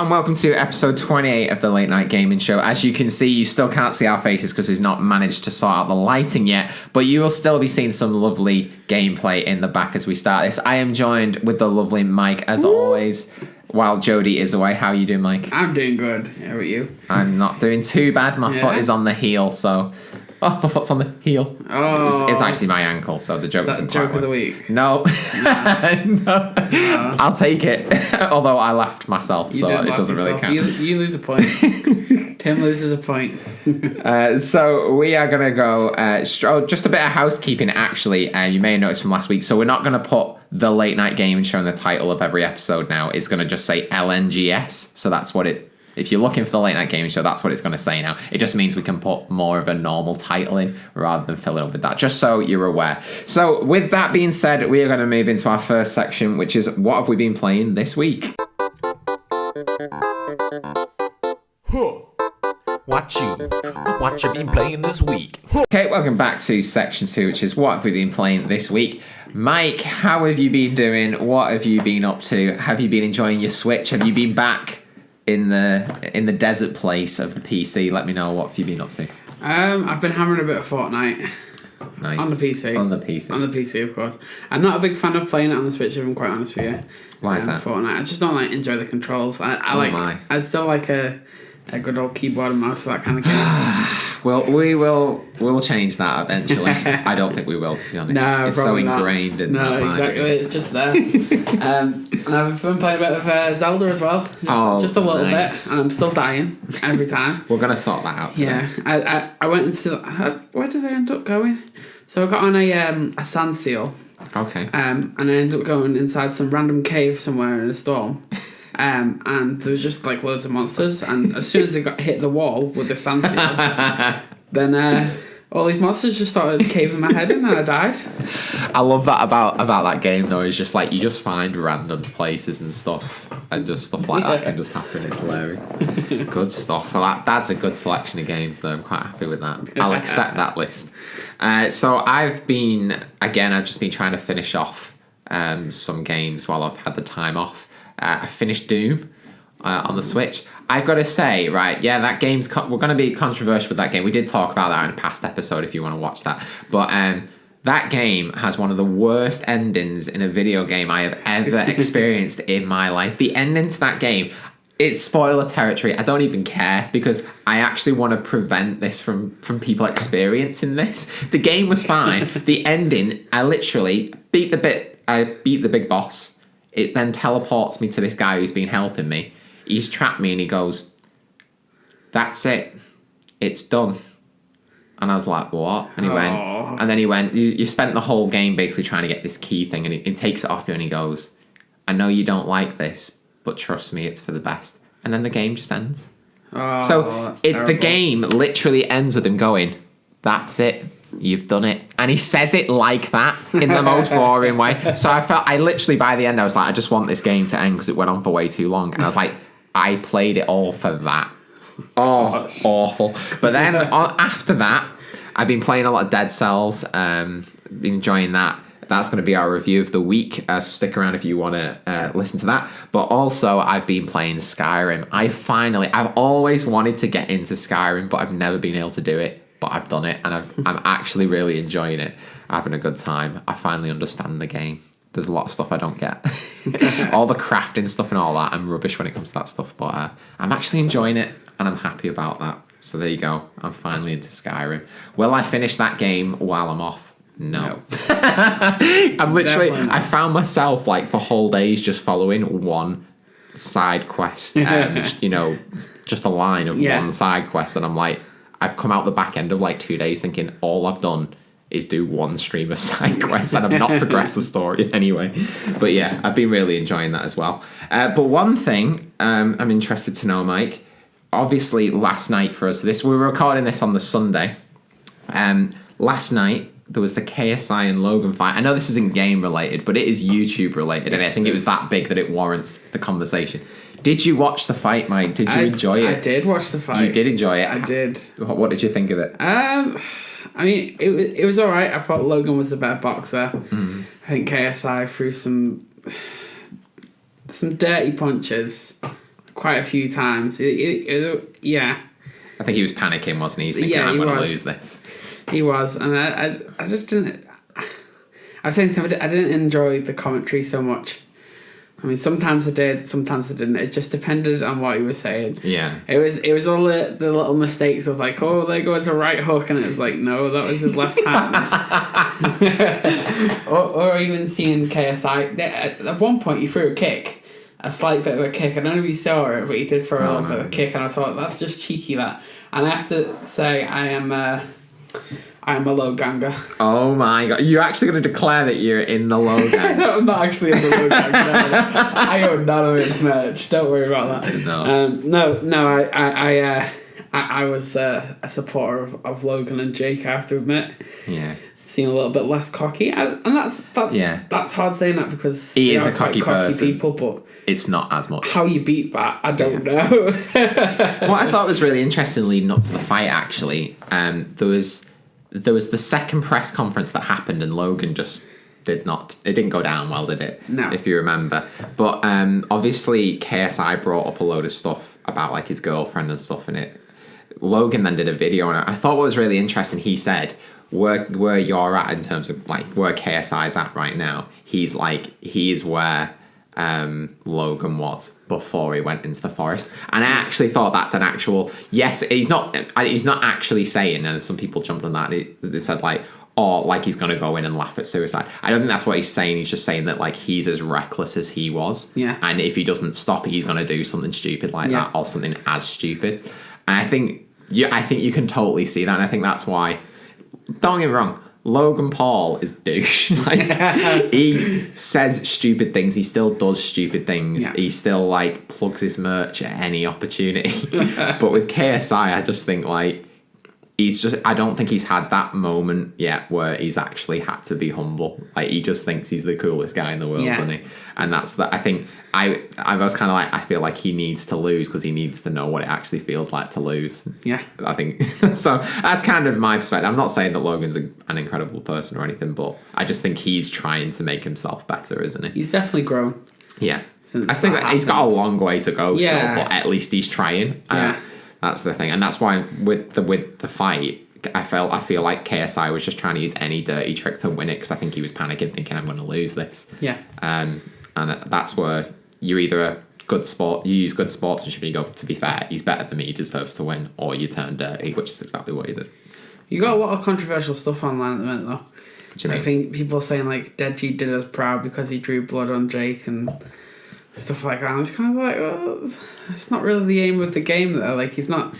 and welcome to episode 28 of the Late Night Gaming Show. As you can see, you still can't see our faces because we've not managed to sort out the lighting yet, but you will still be seeing some lovely gameplay in the back as we start this. I am joined with the lovely Mike, as always, while Jody is away. How are you doing, Mike? I'm doing good. How are you? I'm not doing too bad. My foot is on the heel, so... Oh, my foot's on the heel. Oh. It's actually my ankle, so the joke wasn't quite joke of the week? No. No. I'll take it. Although I laughed myself, so it doesn't really count. You lose a point. Tim loses a point. So we are going to go... just a bit of housekeeping, actually. You may have noticed from last week. So we're not going to put the Late Night Gaming Show in the title of every episode now. It's going to just say LNGS. So that's what it... If you're looking for the Late Night Gaming Show, that's what it's going to say now. It just means we can put more of a normal title in rather than fill it up with that, just so you're aware. So with that being said, we are going to move into our first section, which is what have we been playing this week? What you been playing this week? Okay, welcome back to section 2, which is what have we been playing this week? Mike, how have you been doing? What have you been up to? Have you been enjoying your Switch? Have you been back in the desert place of the PC? Let me know, what have you been up to? I've been hammering a bit of Fortnite. Nice. On the PC. On the PC. On the PC, of course. I'm not a big fan of playing it on the Switch, if I'm quite honest with you. Why is that? Fortnite. I just don't enjoy the controls. I still like a good old keyboard and mouse for that kind of game. Well, we'll change that eventually. I don't think we will, to be honest. No, it's so ingrained in my mind. exactly. It's just there. And I've been playing a bit of Zelda as well. Just a little bit. And I'm still dying every time. We're going to sort that out today. Yeah. I went into... where did I end up going? So I got on a sand seal. Okay. And I ended up going inside some random cave somewhere in a storm. And there was just like loads of monsters, and as soon as I got hit the wall with the sand seal, then all these monsters just started caving my head in, and I died. I love that about that game though. Is just like you just find random places and stuff, and just stuff like that can just happen. It's hilarious. Good stuff. Well, that's a good selection of games though. I'm quite happy with that. I'll accept that list. So I've just been trying to finish off some games while I've had the time off. I finished Doom on the Switch. I've got to say, right, yeah, that game's... we're going to be controversial with that game. We did talk about that in a past episode if you want to watch that. But that game has one of the worst endings in a video game I have ever experienced in my life. The ending to that game, it's spoiler territory. I don't even care because I actually want to prevent this from people experiencing this. The game was fine. The ending, I literally beat the big boss. It then teleports me to this guy who's been helping me. He's trapped me and he goes, "That's it. It's done." And I was like, "What?" And he went, you spent the whole game basically trying to get this key thing, and he takes it off you and he goes, "I know you don't like this, but trust me, it's for the best." And then the game just ends. The game literally ends with him going, "That's it. You've done it." And he says it like that in the most boring way. So I literally, by the end, I was like, I just want this game to end because it went on for way too long. And I was like, I played it all for that. Oh, awful. But then after that, I've been playing a lot of Dead Cells. Been enjoying that. That's going to be our review of the week. So stick around if you want to listen to that. But also, I've been playing Skyrim. I've always wanted to get into Skyrim, but I've never been able to do it. But I've done it, and I'm actually really enjoying it. Having a good time. I finally understand the game. There's a lot of stuff I don't get. All the crafting stuff and all that, I'm rubbish when it comes to that stuff. But I'm actually enjoying it, and I'm happy about that. So there you go. I'm finally into Skyrim. Will I finish that game while I'm off? No. I'm literally... I found myself, like, for whole days just following one side quest. Just a line of one side quest, and I'm like... I've come out the back end of like 2 days thinking all I've done is do one stream of side quests and I've not progressed the story anyway. But yeah, I've been really enjoying that as well. But one thing I'm interested to know, Mike, obviously last night for us, we were recording this on the Sunday. Last night there was the KSI and Logan fight. I know this isn't game related, but it is YouTube related, and I think it was that big that it warrants the conversation. Did you watch the fight, Mike? Did you enjoy it? I did watch the fight. You did enjoy it? I did. What did you think of it? I mean, it was all right. I thought Logan was the better boxer. I think KSI threw some dirty punches. quite a few times. Yeah. I think he was panicking, wasn't he? He was thinking, I'm going to lose this. He was, and I just didn't. I was saying to him, I didn't enjoy the commentary so much. I mean, sometimes I did, sometimes I didn't. It just depended on what he was saying. Yeah. It was all the little mistakes of like, oh, there goes a right hook, and it was like, no, that was his left hand. or even seeing KSI. At one point, he threw a kick. A slight bit of a kick. I don't know if you saw it, but he did throw a little bit of a kick, and I thought, that's just cheeky, that. And I have to say, I am a low ganger. Oh my god. You're actually going to declare that you're in the low gang? I'm not actually in the low gang. No. I own none of his merch. Don't worry about that. No. I was a supporter of Logan and Jake, I have to admit. Yeah. Seem a little bit less cocky. And that's hard saying that because he is a cocky person. People, but it's not as much. How you beat that, I don't know. What I thought was really interesting leading up to the fight, actually, there was the second press conference that happened, and Logan just didn't go down well, did it? No. If you remember. But obviously KSI brought up a load of stuff about like his girlfriend and stuff in it. Logan then did a video, and I thought what was really interesting, he said, where you're at in terms of like where KSI's at right now, he is where Logan was before he went into the forest. And I actually thought that's an actual, yes, he's not actually saying, and some people jumped on that, they said like, oh, like he's going to go in and laugh at suicide. I don't think that's what he's saying. He's just saying that like he's as reckless as he was. Yeah. And if he doesn't stop, he's going to do something stupid like that, or something as stupid. And I think you can totally see that. And I think that's why, don't get me wrong, Logan Paul is douche. Like, he says stupid things. He still does stupid things. Yeah. He still like plugs his merch at any opportunity. But with KSI, I just think like I don't think he's had that moment yet where he's actually had to be humble. Like, he just thinks he's the coolest guy in the world, doesn't he? And that's that. I think I was kind of like, I feel like he needs to lose because he needs to know what it actually feels like to lose. Yeah. I think so. That's kind of my perspective. I'm not saying that Logan's an incredible person or anything, but I just think he's trying to make himself better, isn't he? He's definitely grown. Yeah. I think that he's got a long way to go still, but at least he's trying. Yeah. That's the thing, and that's why with the fight, I feel like KSI was just trying to use any dirty trick to win it because I think he was panicking, thinking I'm going to lose this. Yeah. And that's where you're either a good sport, you use good sportsmanship, and you go, to be fair, he's better than me, he deserves to win, or you turn dirty, which is exactly what he did. You got a lot of controversial stuff online at the minute, though. What do you mean? I think people are saying like Deji did us proud because he drew blood on Jake and stuff like that. I'm just kind of like, well, it's not really the aim of the game, though. Like, he's not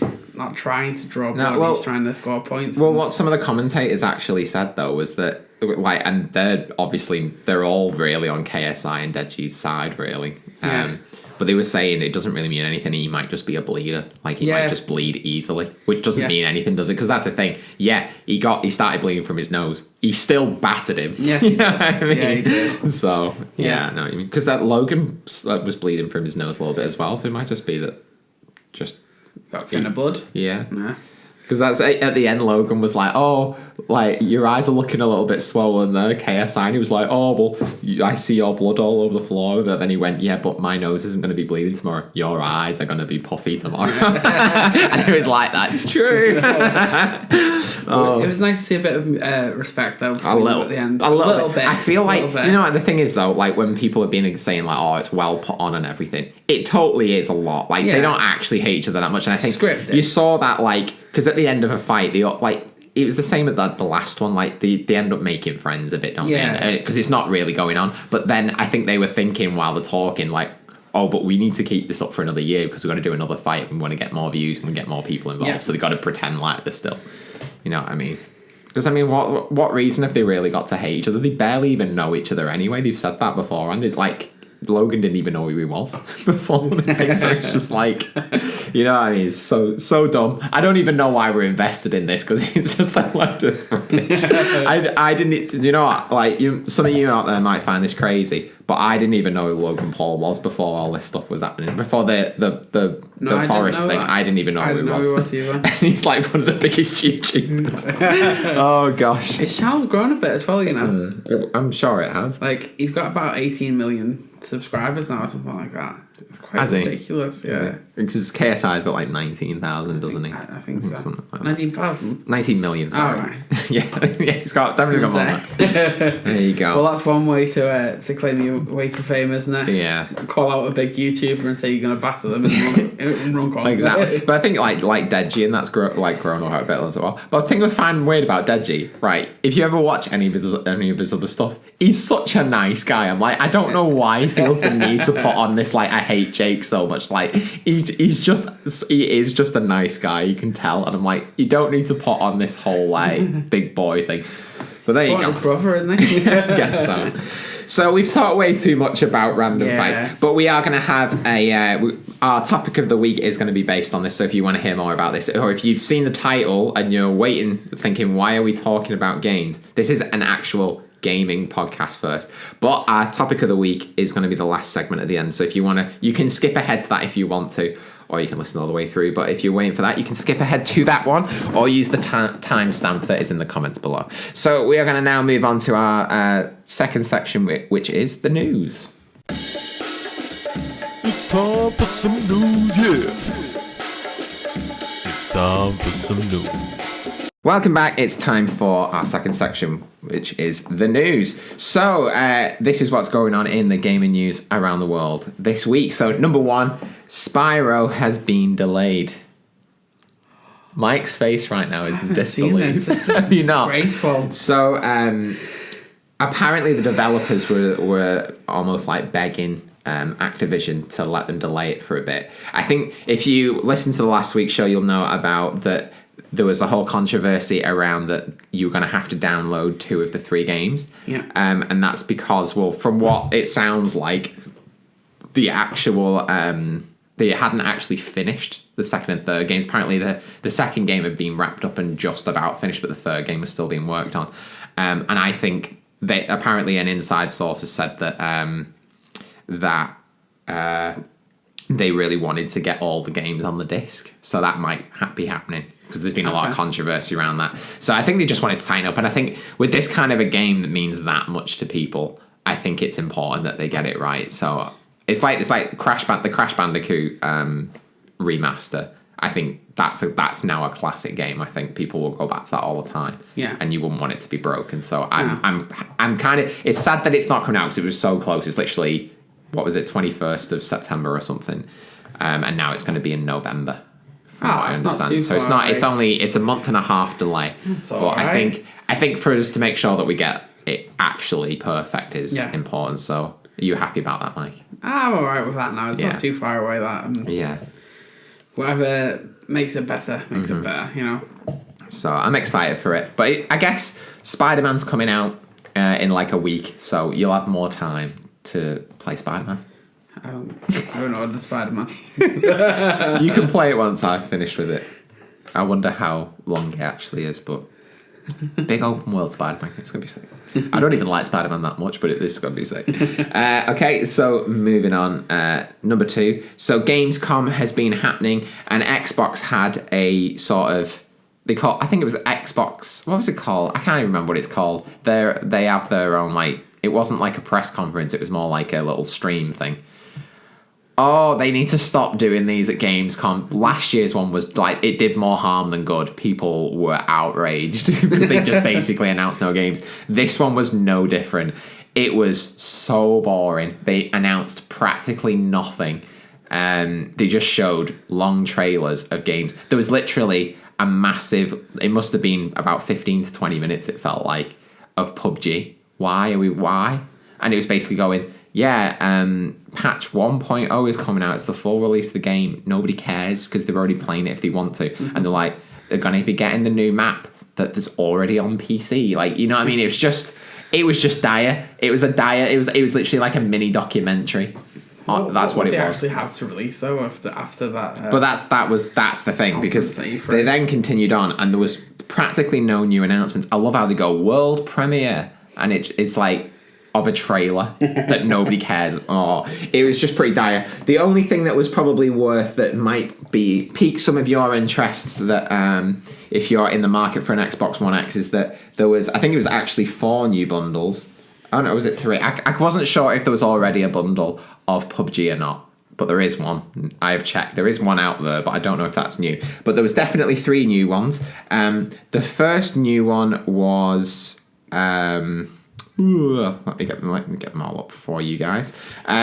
trying to draw blood, he's trying to score points. Well, what some of the commentators actually said, though, was that, like, and they're all really on KSI and Deji's side, really. But they were saying it doesn't really mean anything. He might just be a bleeder. Like, he might just bleed easily, which doesn't mean anything, does it? Because that's the thing. Yeah, he started bleeding from his nose. He still battered him. Yeah. You know what I mean? Yeah, he did. So, I know what you mean. Because that Logan was bleeding from his nose a little bit as well, so it might just be that just... Got a fin of blood. Yeah. Yeah. Because that's at the end, Logan was like, oh, like, your eyes are looking a little bit swollen there, KSI. And he was like, oh, well, I see your blood all over the floor. But then he went, yeah, but my nose isn't going to be bleeding tomorrow. Your eyes are going to be puffy tomorrow. And he was like, that's true. It was nice to see a bit of respect, though, a little, at the end. A little bit. I feel like, bit. you know what the thing is, though, like, when people have been saying, like, oh, it's well put on and everything, it totally is a lot. Like, they don't actually hate each other that much. And I think Scripted. You saw that, like, because at the end of a fight, it was the same at the last one. Like, they end up making friends a bit, don't they? Because it's not really going on. But then I think they were thinking while they're talking, like, oh, but we need to keep this up for another year because we've got to do another fight. We want to get more views and get more people involved. Yeah. So they've got to pretend like they're still. You know what I mean? Because, I mean, what reason have they really got to hate each other? They barely even know each other anyway. They've said that before. And like, Logan didn't even know who he was before the thing. So it's just like, you know what I mean? It's so dumb. I don't even know why we're invested in this because it's just a load of rubbish. I didn't, you know what? Like, some of you out there might find this crazy, but I didn't even know who Logan Paul was before all this stuff was happening. Before the forest thing, I didn't even know who he was. And he's like one of the biggest YouTubers. Oh gosh, his channel's grown a bit as well, you know. I'm sure it has. Like, he's got about 18 million subscribers now or something like that. It's quite Has he? ridiculous, yeah. Because KSI's got like 19,000, doesn't he? I think so. Something like that. 19,000? 19 million, sorry. Oh, right. yeah, it's got definitely got more than that. There you go. Well, that's one way to claim your way to fame, isn't it? Yeah. Call out a big YouTuber and say you're going to batter them and run content. Exactly. But I think like Deji, and that's grown up a bit as well. But the thing I find weird about Deji, right, if you ever watch any of his other stuff, he's such a nice guy. I'm like, I don't know why he feels the need to put on this, like, I hate Jake so much. Like, he is just a nice guy, you can tell. And I'm like, you don't need to put on this whole, like, big boy thing. But there you go. His brother, isn't he? I guess so. So we've talked way too much about random facts, but we are going to have our topic of the week is going to be based on this. So if you want to hear more about this, or if you've seen the title and you're waiting, thinking, why are we talking about games? This is an actual gaming podcast first. But our topic of the week is going to be the last segment at the end. So if you want to, you can skip ahead to that if you want to, or you can listen all the way through. But if you're waiting for that, you can skip ahead to that one, or use the timestamp that is in the comments below. So we are going to now move on to our second section, which is the news. It's time for some news, yeah. It's time for some news. Welcome back. It's time for our second section, which is the news. So this is what's going on in the gaming news around the world this week. So number one, Spyro has been delayed. Mike's face right now is in disbelief. This Have you not? Disgraceful. So apparently the developers were almost like begging Activision to let them delay it for a bit. I think if you listen to the last week's show, you'll know about that. There was a whole controversy around that you were going to have to download 2 of the 3 games. Yeah. And that's because, well, from what it sounds like, the actual they hadn't actually finished the second and third games. Apparently the second game had been wrapped up and just about finished, but the third game was still being worked on. And I think that apparently an inside source has said that they really wanted to get all the games on the disc. So that might be happening, because there's been a lot of controversy around that. So I think they just wanted to tighten up. And I think with this kind of a game that means that much to people, I think it's important that they get it right. So it's like the Crash Bandicoot remaster. I think that's now a classic game. I think people will go back to that all the time. Yeah. And you wouldn't want it to be broken. So I'm kind of, it's sad that it's not coming out because it was so close. It's literally, what was it, 21st of September or something. And now it's going to be in November. From what I understand. So it's a month and a half delay. That's but right. I think for us to make sure that we get it actually perfect is important. So are you happy about that, Mike? I'm alright with that now. It's not too far away, that. Yeah. Whatever makes it better, makes it better, you know. So I'm excited for it. But I guess Spider-Man's coming out in like a week, so you'll have more time to play Spider-Man. I haven't ordered the Spider-Man. You can play it once I've finished with it. I wonder how long it actually is, but big open world Spider-Man, it's going to be sick. I don't even like Spider-Man that much, but this is going to be sick. Okay, so moving on. Number 2. So Gamescom has been happening, and Xbox had a sort of, I think it was Xbox, what was it called? I can't even remember what it's called. They have their own, like, it wasn't like a press conference, it was more like a little stream thing. Oh, they need to stop doing these at Gamescom. Last year's one was like, it did more harm than good. People were outraged because they just basically announced no games. This one was no different. It was so boring. They announced practically nothing. They just showed long trailers of games. There was literally a massive, it must have been about 15 to 20 minutes, it felt like, of PUBG. Why? And it was basically going, patch 1.0 is coming out. It's the full release of the game. Nobody cares because they're already playing it if they want to. Mm-hmm. And they're like, they're going to be getting the new map that's already on PC. Like, you know what I mean? It was just dire. It was literally like a mini documentary. That's what it was. They actually have to release though after that. But that's the thing, because they then continued on and there was practically no new announcements. I love how they go world premiere and it's like of a trailer that nobody cares. Oh, it was just pretty dire. The only thing that was probably worth that might be pique some of your interests that if you're in the market for an Xbox One X is that there was, I think it was actually 4 new bundles. Oh no, was it 3? I wasn't sure if there was already a bundle of PUBG or not, but there is one. I have checked. There is one out there, but I don't know if that's new. But there was definitely 3 new ones. The first new one was... let me get them all up for you guys.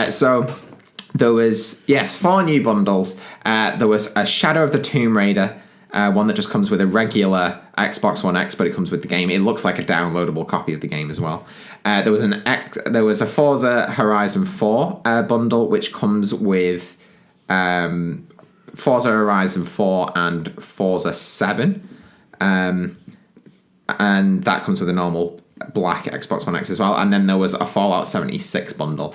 So there was, 4 new bundles. There was a Shadow of the Tomb Raider, one that just comes with a regular Xbox One X, but it comes with the game. It looks like a downloadable copy of the game as well. There was a Forza Horizon 4 bundle, which comes with Forza Horizon 4 and Forza 7. And that comes with a normal black Xbox One X as well. And then there was a Fallout 76 bundle,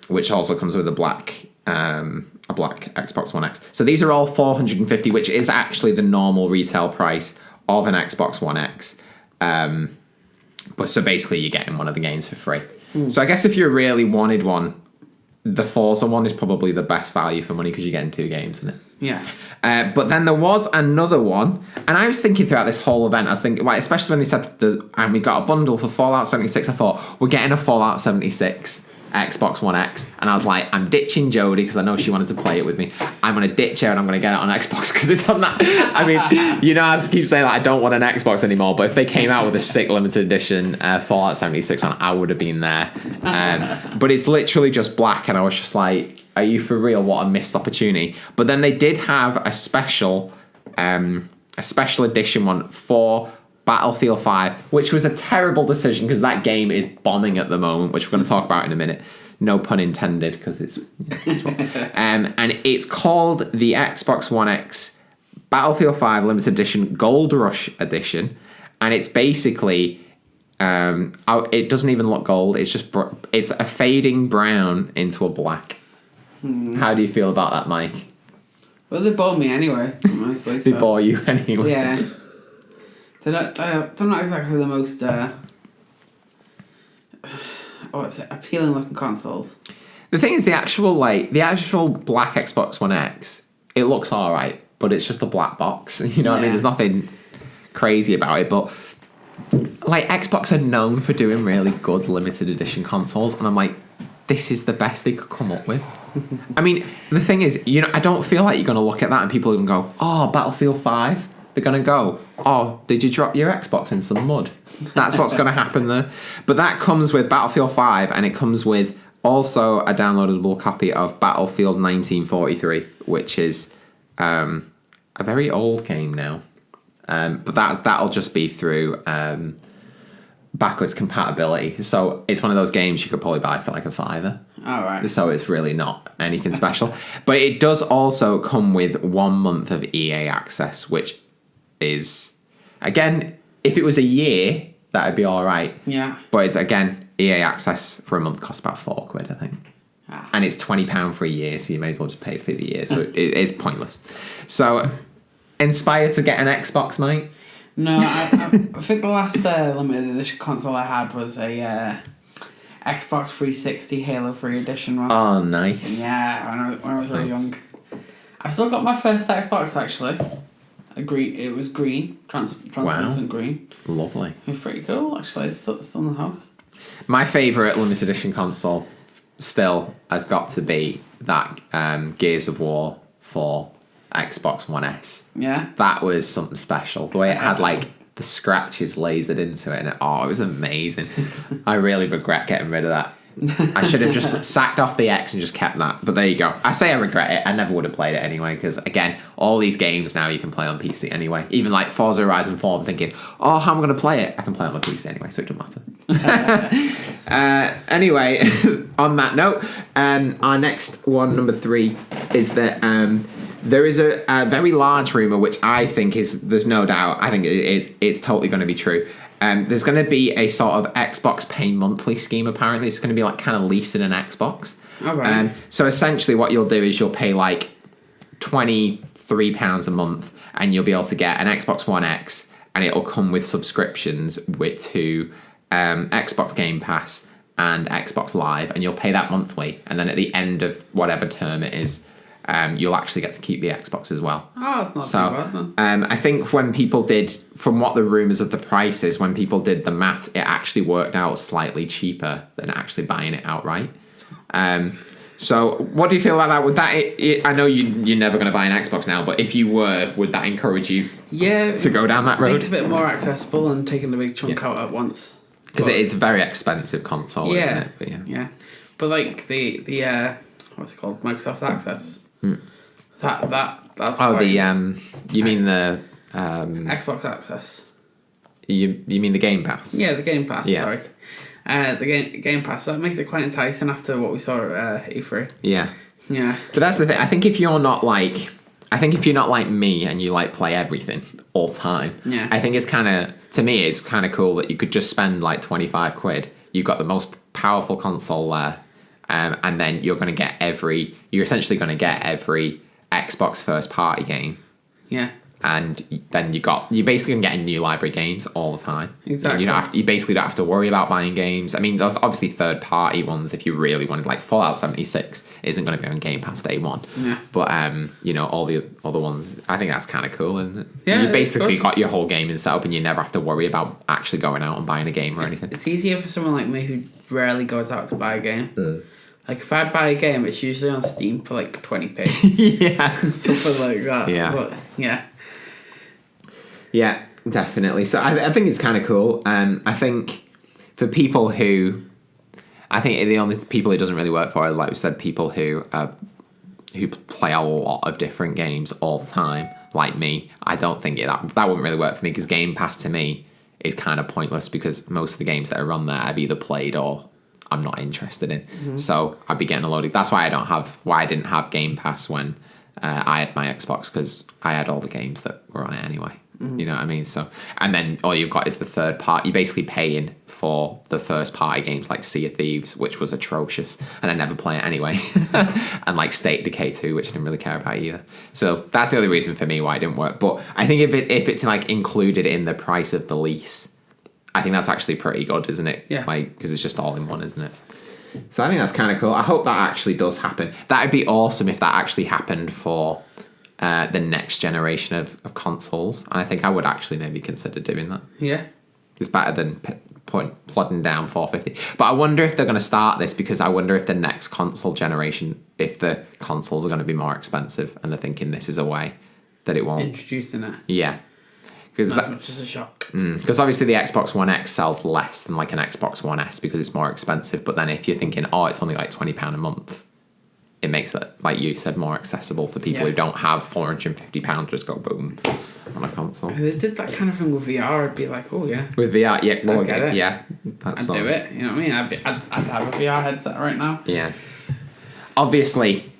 which also comes with a black Xbox One X. So these are all $450, which is actually the normal retail price of an Xbox One X. But so basically you're getting one of the games for free. So I guess if you really wanted one, the Forza one is probably the best value for money because you're getting 2 games in it. Yeah. But then there was another one, and I was thinking throughout this whole event, I was thinking, like, especially when they said, and we got a bundle for Fallout 76, I thought, we're getting a Fallout 76 Xbox One X, and I was like, I'm ditching Jodie because I know she wanted to play it with me. I'm going to ditch her and I'm going to get it on Xbox because it's on that. I mean, you know, I just keep saying that I don't want an Xbox anymore, but if they came out with a sick limited edition Fallout 76 one, I would have been there. But it's literally just black, and I was just like, are you for real? What a missed opportunity. But then they did have a special edition one for Battlefield 5, which was a terrible decision because that game is bombing at the moment, which we're going to talk about in a minute. No pun intended, because it's... and it's called the Xbox One X Battlefield 5 Limited Edition Gold Rush Edition, and it's basically... it doesn't even look gold, it's just... It's a fading brown into a black. How do you feel about that, Mike? Well, they bore me anyway, mostly. They bore you anyway. Yeah. They're not exactly the most appealing looking consoles. The thing is, the actual black Xbox One X, it looks alright, but it's just a black box. You know what I mean? There's nothing crazy about it, but like Xbox are known for doing really good limited edition consoles, and I'm like, this is the best they could come up with. I mean, the thing is, you know, I don't feel like you're going to look at that and people are going to go, oh, Battlefield 5. They're going to go, oh, did you drop your Xbox in some mud? That's what's going to happen there. But that comes with Battlefield 5, and it comes with also a downloadable copy of Battlefield 1943, which is a very old game now. But that'll just be through backwards compatibility. So it's one of those games you could probably buy for like a $5. All right. So it's really not anything special. But it does also come with 1 month of EA access, which is, again, if it was a year, that'd be all right. Yeah. But it's, again, EA access for a month costs about £4, I think. And it's £20 for a year, so you may as well just pay for the year. So it's pointless. So, inspired to get an Xbox, mate? No, I think the last limited edition console I had was a Xbox 360 Halo 3 edition one. Oh, nice. Yeah, when I was really young. I've still got my first Xbox, actually. It was green, translucent green. Lovely. It was pretty cool, actually. It's still in the house. My favourite limited edition console still has got to be that Gears of War 4 Xbox One S. Yeah. That was something special. The way it had like the scratches lasered into it, and it was amazing. I really regret getting rid of that. I should have just sacked off the X and just kept that. But there you go. I say I regret it. I never would have played it anyway, because again, all these games now you can play on PC anyway. Even like Forza Horizon 4, I'm thinking, how am I going to play it? I can play it on my PC anyway, so it doesn't matter. Anyway, on that note, our next one, number 3, is that there is a very large rumour, which I think there's no doubt, I think it's totally going to be true. There's going to be a sort of Xbox Pay Monthly scheme, apparently. It's going to be like kind of leasing an Xbox. All right. So essentially what you'll do is you'll pay like £23 a month, and you'll be able to get an Xbox One X, and it'll come with subscriptions to Xbox Game Pass and Xbox Live, and you'll pay that monthly, and then at the end of whatever term it is, you'll actually get to keep the Xbox as well. Oh, that's not too bad, then. I think when people did, from what the rumours of the price is, when people did the math, it actually worked out slightly cheaper than actually buying it outright. So, what do you feel about that? Would that? I know you're never going to buy an Xbox now, but if you were, would that encourage you? To go down that road? Makes it a bit more accessible and taking the big chunk out at once. Because it's a very expensive console, isn't it? But yeah. But like the what's it called? Microsoft Access. That's you mean the Xbox Access. You mean the Game Pass? Yeah, the Game Pass. Yeah. Sorry. The Game Pass, that makes it quite enticing after what we saw at E3. Yeah. Yeah. But that's the thing. I think if you're not like me and you like play everything all the time, yeah. I think it's kind of, to me, it's kind of cool that you could just spend like 25 quid. You've got the most powerful console there, and then you're essentially going to get every Xbox first party game. Yeah. And then you're basically going to get a new library games all the time. Exactly. You basically don't have to worry about buying games. I mean, there's obviously third party ones if you really wanted, like Fallout 76 isn't going to be on Game Pass day one. Yeah. But all the other ones, I think that's kind of cool, isn't it? Yeah. You basically got your whole gaming set up and you never have to worry about actually going out and buying a game or anything. It's easier for someone like me who rarely goes out to buy a game. Like if I buy a game, it's usually on Steam for like 20p. Yeah. Something like that. Yeah. But yeah. Yeah, definitely. So I think it's kind of cool. I think for people the only people it doesn't really work for are, like we said, people who play a lot of different games all the time, like me. I don't think that wouldn't really work for me, because Game Pass to me is kind of pointless, because most of the games that are on there I've either played or I'm not interested in. Mm-hmm. So I'd be getting a load of... That's why I didn't have Game Pass when I had my Xbox, because I had all the games that were on it anyway. You know what I mean? So, and then all you've got is the third part. You're basically paying for the first party games like Sea of Thieves, which was atrocious, and I never play it anyway. And like State Decay 2, which I didn't really care about either. So that's the only reason for me why it didn't work. But I think if it's like included in the price of the lease, I think that's actually pretty good, isn't it? Yeah. Like, because it's just all in one, isn't it? So I think that's kind of cool. I hope that actually does happen. That'd be awesome if that actually happened for the next generation of consoles. And I think I would actually maybe consider doing that. Yeah. It's better than plodding down 450. But I wonder if they're going to start this, because I wonder if the next console generation, if the consoles are going to be more expensive, and they're thinking this is a way that it won't. Introducing it. Yeah. Because Not much as a shock. Because obviously the Xbox One X sells less than like an Xbox One S because it's more expensive. But then if you're thinking, it's only like £20 a month, it makes it, like you said, more accessible for people who don't have £450 just go boom on a console. If they did that kind of thing with VR, I'd be like, oh yeah. With VR, yeah, well, I'd get it. Yeah, I'd do it. You know what I mean? I'd have a VR headset right now. Yeah. Obviously,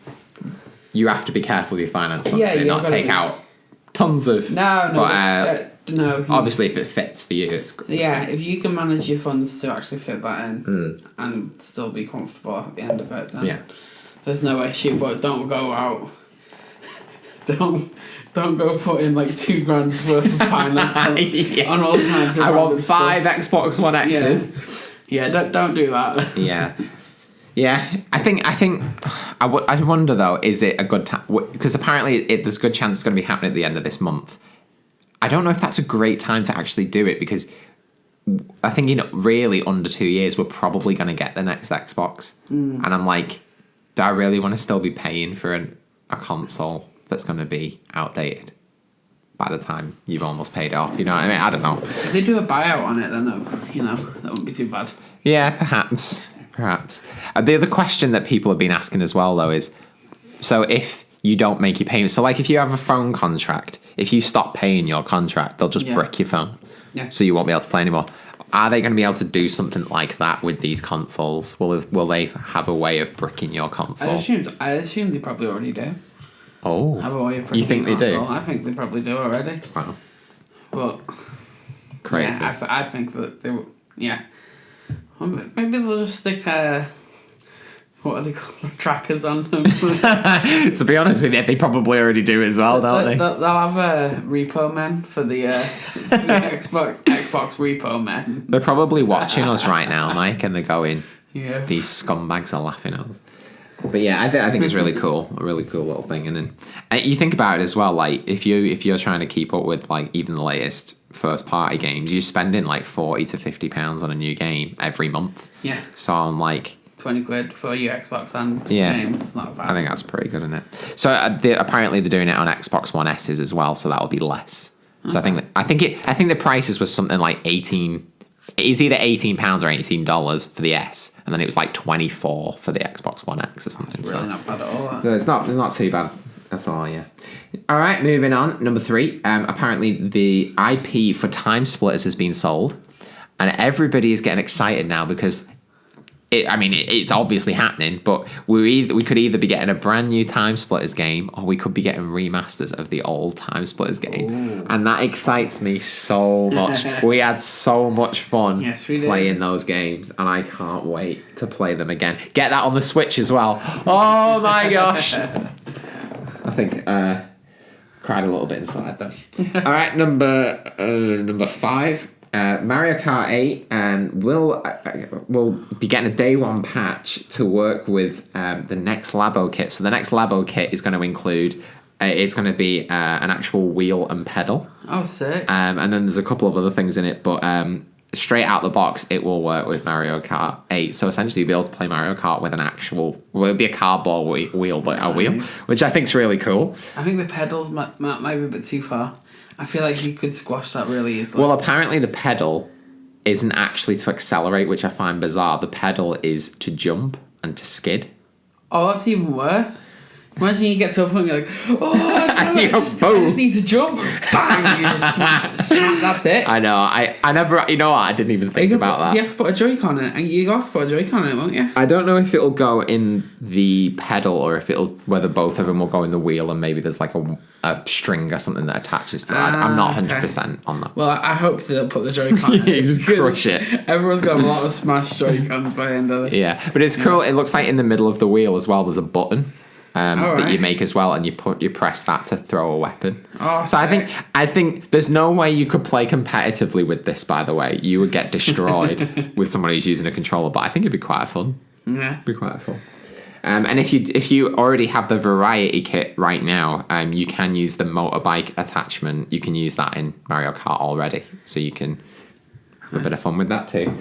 you have to be careful with your finances. Yeah, and not take out tons of. No. No. Obviously, if it fits for you, it's great. Yeah, if you can manage your funds to actually fit that in and still be comfortable at the end of it, then there's no issue. But don't go out. Don't go put in like $2,000 worth of finance on all kinds of. I want 5 stuff. Xbox One X's. Yeah, don't do that. Yeah. Yeah, I wonder though, is it a good time? Because apparently there's a good chance it's going to be happening at the end of this month. I don't know if that's a great time to actually do it, because I think really under 2 years we're probably going to get the next Xbox, and I'm like, do I really want to still be paying for a console that's going to be outdated by the time you've almost paid it off? You know what I mean? I don't know. If they do a buyout on it, then that wouldn't be too bad. Yeah, perhaps. The other question that people have been asking as well, though, is, so if you don't make your payments, so like if you have a phone contract, if you stop paying your contract, they'll just brick your phone. Yeah. So you won't be able to play anymore. Are they going to be able to do something like that with these consoles? Will they have a way of bricking your console? I assume they probably already do. Oh. Have a way of bricking You think your they console. do? I think they probably do already. Wow. But Crazy. yeah, I think that they will. Yeah. Maybe they'll just stick what are they called? Trackers on them. To be honest with you, they probably already do as well, don't they? They'll have repo men for the Xbox repo men. They're probably watching us right now, Mike, and they're going, yeah, these scumbags are laughing at us. But yeah, I think it's really cool, a really cool little thing. And then you think about it as well, like if you're trying to keep up with like even the latest first party games, you're spending like £40 to £50 on a new game every month. Yeah. So I'm like, 20 quid for your Xbox and Yeah. game. It's not bad. I think that's pretty good, isn't it? So apparently they're doing it on Xbox One S's as well, so that'll be less. So I think the prices was something like 18. It's either £18 or $18 for the S, and then it was like 24 for the Xbox One X or something. It's really not bad at all. So it's not too bad. That's all, yeah. All right, moving on. Number 3. Apparently the IP for Time Splitters has been sold, and everybody is getting excited now because it's obviously happening, but we could either be getting a brand new Time Splitters game or we could be getting remasters of the old Time Splitters game. Ooh. And that excites me so much. We had so much fun playing those games, and I can't wait to play them again. Get that on the Switch as well. Oh my gosh. I think cried a little bit inside though. All right, number 5. Mario Kart 8 will be getting a day one patch to work with the next Labo kit. So the next Labo kit is going to include it's going to be an actual wheel and pedal. Oh, sick! And then there's a couple of other things in it, but straight out the box, it will work with Mario Kart 8. So essentially, you'll be able to play Mario Kart with an actual, it'll be a cardboard wheel, but a wheel, which I think is really cool. I think the pedals might be a bit too far. I feel like you could squash that really easily. Well, apparently the pedal isn't actually to accelerate, which I find bizarre. The pedal is to jump and to skid. Oh, that's even worse. Imagine you get to a point where you're like, oh, I just need to jump. Bang, you just smash, that's it. I know. I never, you know what? I didn't even think about that. Do you have to put a Joy-Con in it? And you have to put a Joy-Con in it, won't you? I don't know if it'll go in the pedal or whether both of them will go in the wheel and maybe there's like a string or something that attaches to that. I'm not 100% on that. Well, I hope they don't put the Joy-Con in it. Just crush it. Everyone's got a lot of smashed Joy-Cons by the end of it. Yeah, but it's cool. It looks like in the middle of the wheel as well, there's a button. That you make as well, and you press that to throw a weapon. Oh, so I think there's no way you could play competitively with this. By the way, you would get destroyed with someone who's using a controller. But I think it'd be quite fun. Yeah, it'd be quite fun. And if you already have the variety kit right now, you can use the motorbike attachment. You can use that in Mario Kart already, so you can have a bit of fun with that too.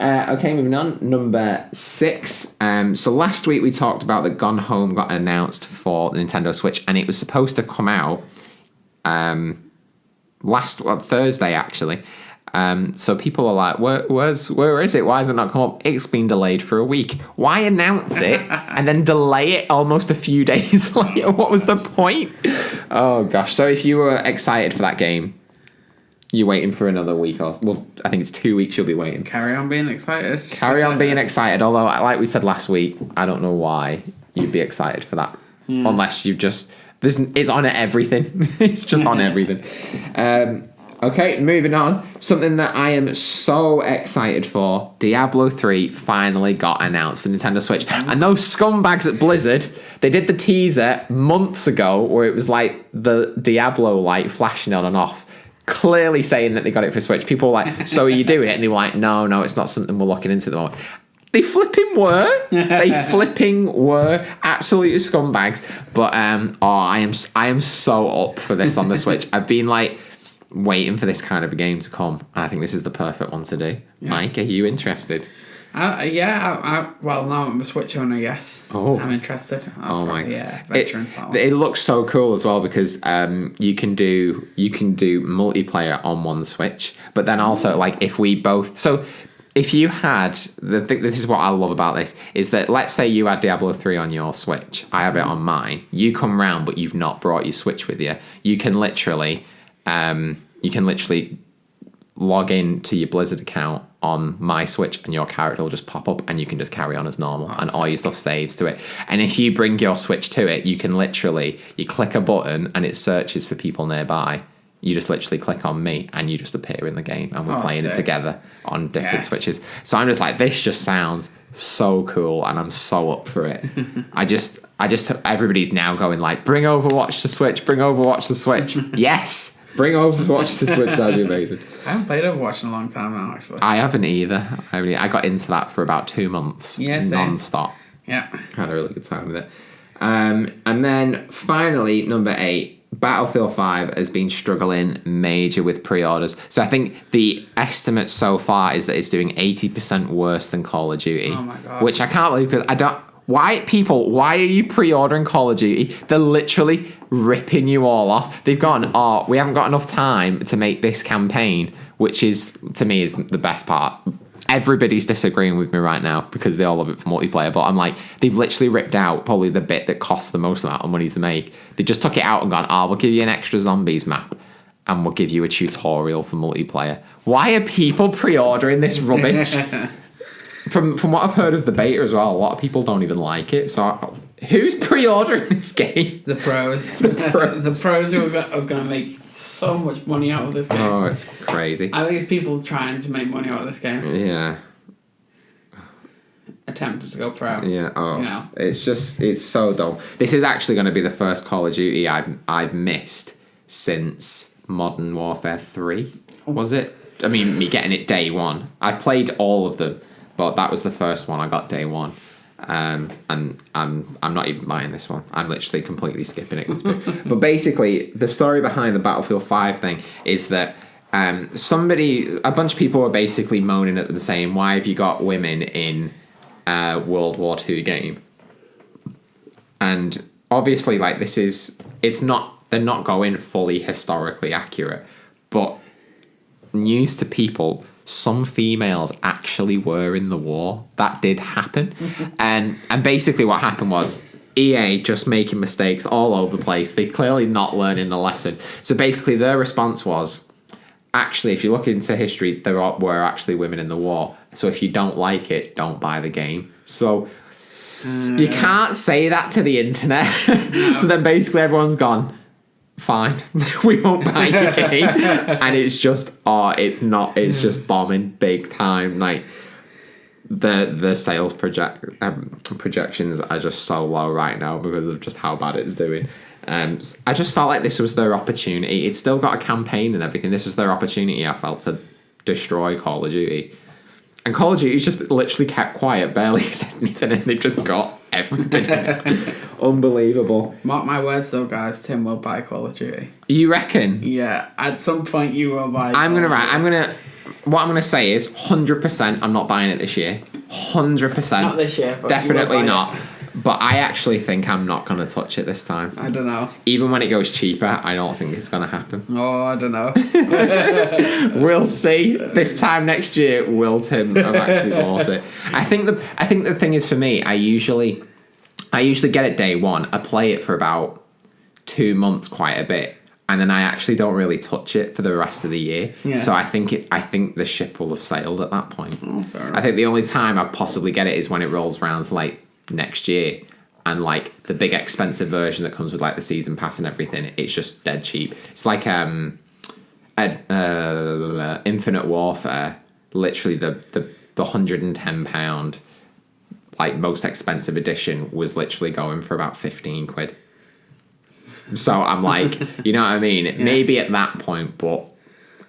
Okay, moving on. Number 6. So last week we talked about that Gone Home got announced for the Nintendo Switch, and it was supposed to come out Thursday actually. So people are like, where is it? Why has it not come up? It's been delayed for a week. Why announce it and then delay it almost a few days later? What was the point? Oh gosh. So if you were excited for that game, you're waiting for another week or... Well, I think it's 2 weeks you'll be waiting. Carry on being excited. Carry on being excited. Although, like we said last week, I don't know why you'd be excited for that. Yeah. Unless you just... It's on everything. It's just on everything. Okay, moving on. Something that I am so excited for. Diablo 3 finally got announced for Nintendo Switch. And those scumbags at Blizzard, they did the teaser months ago where it was like the Diablo light flashing on and off, clearly saying that they got it for Switch. People were like, so are you doing it? And they were like, no, it's not something we're looking into at the moment. They flipping were. They flipping were. Absolute scumbags. But I am so up for this on the Switch. I've been like waiting for this kind of a game to come, and I think this is the perfect one to do. Yeah. Mike, are you interested? Well, now I'm a Switch owner, yes. Oh. I'm interested. Venture into that one. It looks so cool as well because you can do multiplayer on one Switch, but then also like if we both... So if you had... This is what I love about this, is that let's say you had Diablo 3 on your Switch, I have it on mine, you come round but you've not brought your Switch with you, you can literally log in to your Blizzard account on my Switch and your character will just pop up and you can just carry on as normal and all your stuff saves to it. And if you bring your Switch to it, you can you click a button and it searches for people nearby. You just literally click on me and you just appear in the game and we're playing it together on different Switches. So I'm just like, this just sounds so cool and I'm so up for it. I just everybody's now going like, bring Overwatch to Switch, bring Overwatch to Switch. Yes! Bring Overwatch to Switch, that'd be amazing. I haven't played Overwatch in a long time now, actually. I haven't either. I got into that for about 2 months. Yeah, non-stop. Yeah. Had a really good time with it. And then finally, number 8. Battlefield 5 has been struggling major with pre-orders. So I think the estimate so far is that it's doing 80% worse than Call of Duty. Oh my God. Which I can't believe, because I don't... Why are you pre-ordering Call of Duty? They're literally ripping you all off. They've gone, oh, we haven't got enough time to make this campaign, which is, to me, is the best part. Everybody's disagreeing with me right now because they all love it for multiplayer, but I'm like, they've literally ripped out probably the bit that costs the most amount of money to make. They just took it out and gone, oh, we'll give you an extra zombies map and we'll give you a tutorial for multiplayer. Why are people pre-ordering this rubbish? From what I've heard of the beta as well, a lot of people don't even like it. So who's pre-ordering this game? The pros. The pros who are going to make so much money out of this game. Oh, it's crazy. I think it's people trying to make money out of this game. Yeah. Attempting to go pro. Yeah. Oh, you know. It's so dumb. This is actually going to be the first Call of Duty I've missed since Modern Warfare 3. Was it? I mean, me getting it day one. I've played all of them, but that was the first one I got day one. And I'm not even buying this one. I'm literally completely skipping it. But basically, the story behind the Battlefield 5 thing is that a bunch of people were basically moaning at them saying, why have you got women in a World War II game? And obviously, like, they're not going fully historically accurate, but news to people, some females actually were in the war. That did happen. And basically what happened was EA just making mistakes all over the place. They clearly not learning the lesson. So basically their response was, actually, if you look into history, there were actually women in the war. So if you don't like it, don't buy the game. So you can't say that to the internet. No. So then basically everyone's gone, fine, we won't buy your game. And it's just, it's just bombing big time. Like, the sales projections are just so low right now because of just how bad it's doing. I just felt like this was their opportunity. It's still got a campaign and everything. This was their opportunity, I felt, to destroy Call of Duty. And Call of Duty's just literally kept quiet, barely said anything, and they've just got everybody. Unbelievable. Mark my words though, guys, Tim will buy Call of Duty. You reckon? Yeah, at some point you will buy what I'm gonna say is 100% I'm not buying it this year. 100%. Not this year, but definitely not. But I actually think I'm not going to touch it this time. I don't know. Even when it goes cheaper, I don't think it's going to happen. Oh, I don't know. We'll see. This time next year, will Tim have actually bought it? I think the thing is, for me, I usually get it day one. I play it for about 2 months, quite a bit, and then I actually don't really touch it for the rest of the year. Yeah. So I think the ship will have sailed at that point. Oh, fair enough. I think the only time I possibly get it is when it rolls around to like next year, and like the big expensive version that comes with like the season pass and everything, it's just dead cheap. It's like Infinite Warfare, literally the £110 like most expensive edition was literally going for about 15 quid. So I'm like, you know what I mean? Yeah. Maybe at that point, but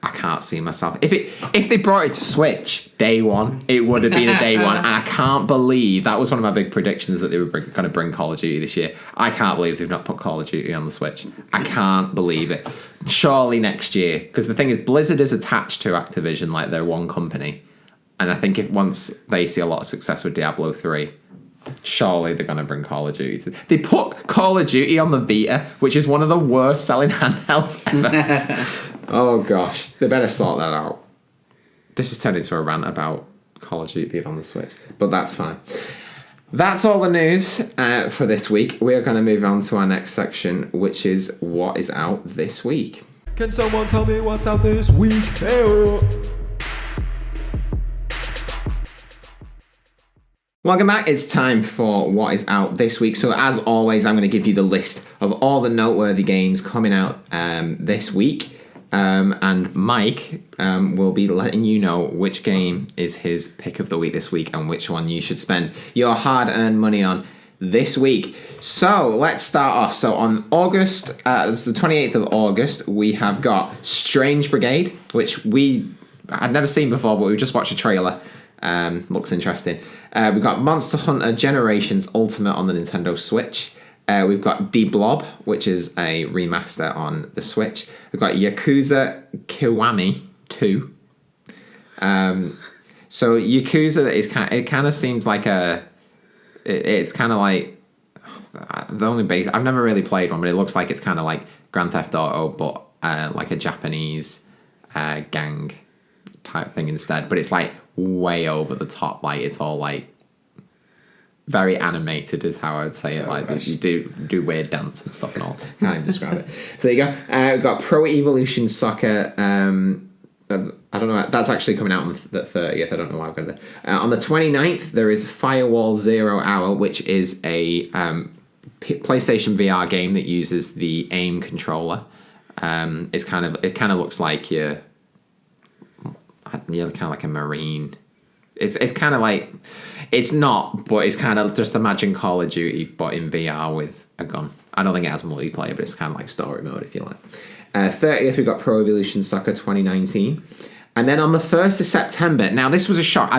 I can't see myself. If they brought it to Switch day one, it would have been a day one. And I can't believe that was one of my big predictions, that they were going to bring Call of Duty this year. I can't believe they've not put Call of Duty on the Switch. I can't believe it. Surely next year, because the thing is, Blizzard is attached to Activision like they're one company. And I think once they see a lot of success with Diablo 3, surely they're going to bring Call of Duty. They put Call of Duty on the Vita, which is one of the worst selling handhelds ever. Oh gosh, they better sort that out. This has turned into a rant about Call of Duty being on the Switch, but that's fine. That's all the news for this week. We are going to move on to our next section, which is what is out this week. Can someone tell me what's out this week? Hey-oh. Welcome back. It's time for what is out this week. So as always, I'm going to give you the list of all the noteworthy games coming out this week. And Mike will be letting you know which game is his pick of the week this week and which one you should spend your hard-earned money on this week. So let's start off. So on August, it's the 28th of August, we have got Strange Brigade, which I'd never seen before, but we just watched a trailer. Looks interesting. We've got Monster Hunter Generations Ultimate on the Nintendo Switch. We've got D-Blob, which is a remaster on the Switch. We've got Yakuza Kiwami 2. So Yakuza is it kind of seems like it's kind of like the only base. I've never really played one, but it looks like it's kind of like Grand Theft Auto, but like a Japanese gang type thing instead. But it's like way over the top. Like it's all like very animated is how I would say it. Like you do weird dance and stuff and all. Can't even describe it. So there you go. We've got Pro Evolution Soccer. I don't know. That's actually coming out on the 30th. I don't know why I've got it there. On the 29th, there is Firewall 0 Hour, which is a PlayStation VR game that uses the aim controller. It kind of looks like you're kind of like a marine. It's kind of like, it's not, but it's kind of just imagine Call of Duty, but in VR with a gun. I don't think it has multiplayer, but it's kind of like story mode if you like. 30th, we've got Pro Evolution Soccer 2019. And then on the 1st of September, now this was a shock.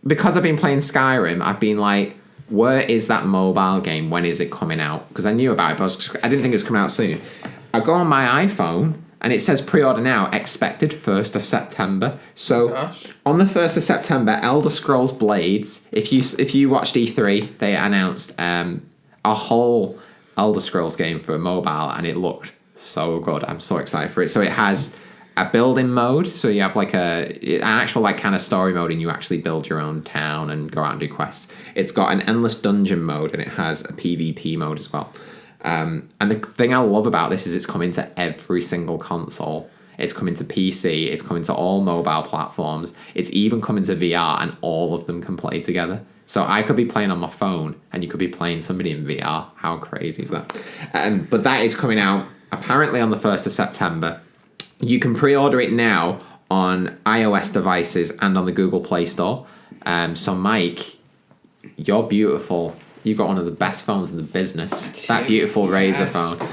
Because I've been playing Skyrim, I've been like, where is that mobile game? When is it coming out? Because I knew about it, but I didn't think it was coming out soon. I go on my iPhone, and it says pre-order now, expected 1st of September. So on the 1st of September, Elder Scrolls Blades, if you watched E3, they announced a whole Elder Scrolls game for mobile, and it looked so good. I'm so excited for it. So it has a building mode, so you have like an actual like kind of story mode, and you actually build your own town and go out and do quests. It's got an endless dungeon mode, and it has a PvP mode as well. And the thing I love about this is it's coming to every single console. It's coming to PC, it's coming to all mobile platforms, it's even coming to VR, and all of them can play together. So I could be playing on my phone, and you could be playing somebody in VR. How crazy is that? But that is coming out apparently on the 1st of September. You can pre-order it now on iOS devices and on the Google Play Store. So Mike, you're beautiful. You've got one of the best phones in the business. That beautiful Razer phone.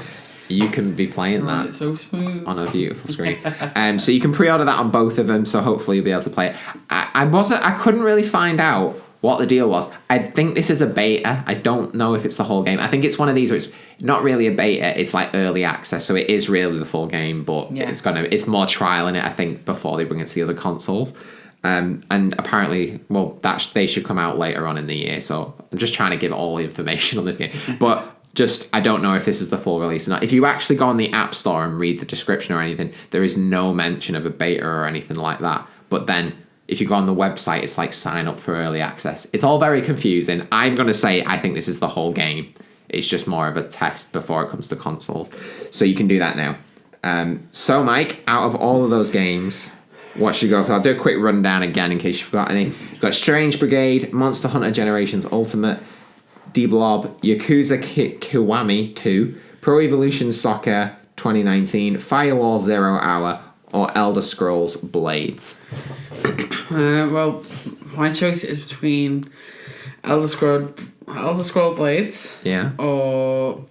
You can be playing that it's so smooth on a beautiful screen. So you can pre-order that on both of them. So hopefully you'll be able to play it. I couldn't really find out what the deal was. I think this is a beta. I don't know if it's the whole game. I think it's one of these where it's not really a beta. It's like early access, so it is really the full game, but it's more trial in it, I think, before they bring it to the other consoles. And apparently, they should come out later on in the year. So I'm just trying to give all the information on this game, but I don't know if this is the full release or not. If you actually go on the App Store and read the description or anything, there is no mention of a beta or anything like that. But then if you go on the website, it's like sign up for early access. It's all very confusing. I'm going to say I think this is the whole game. It's just more of a test before it comes to consoles. So you can do that now. So Mike, out of all of those games, what should you go for? I'll do a quick rundown again in case you've got any. You've got Strange Brigade, Monster Hunter Generations Ultimate, D-Blob, Yakuza Kiwami 2, Pro Evolution Soccer 2019, Firewall 0 Hour, or Elder Scrolls Blades. Well, my choice is between Elder Scroll Blades, or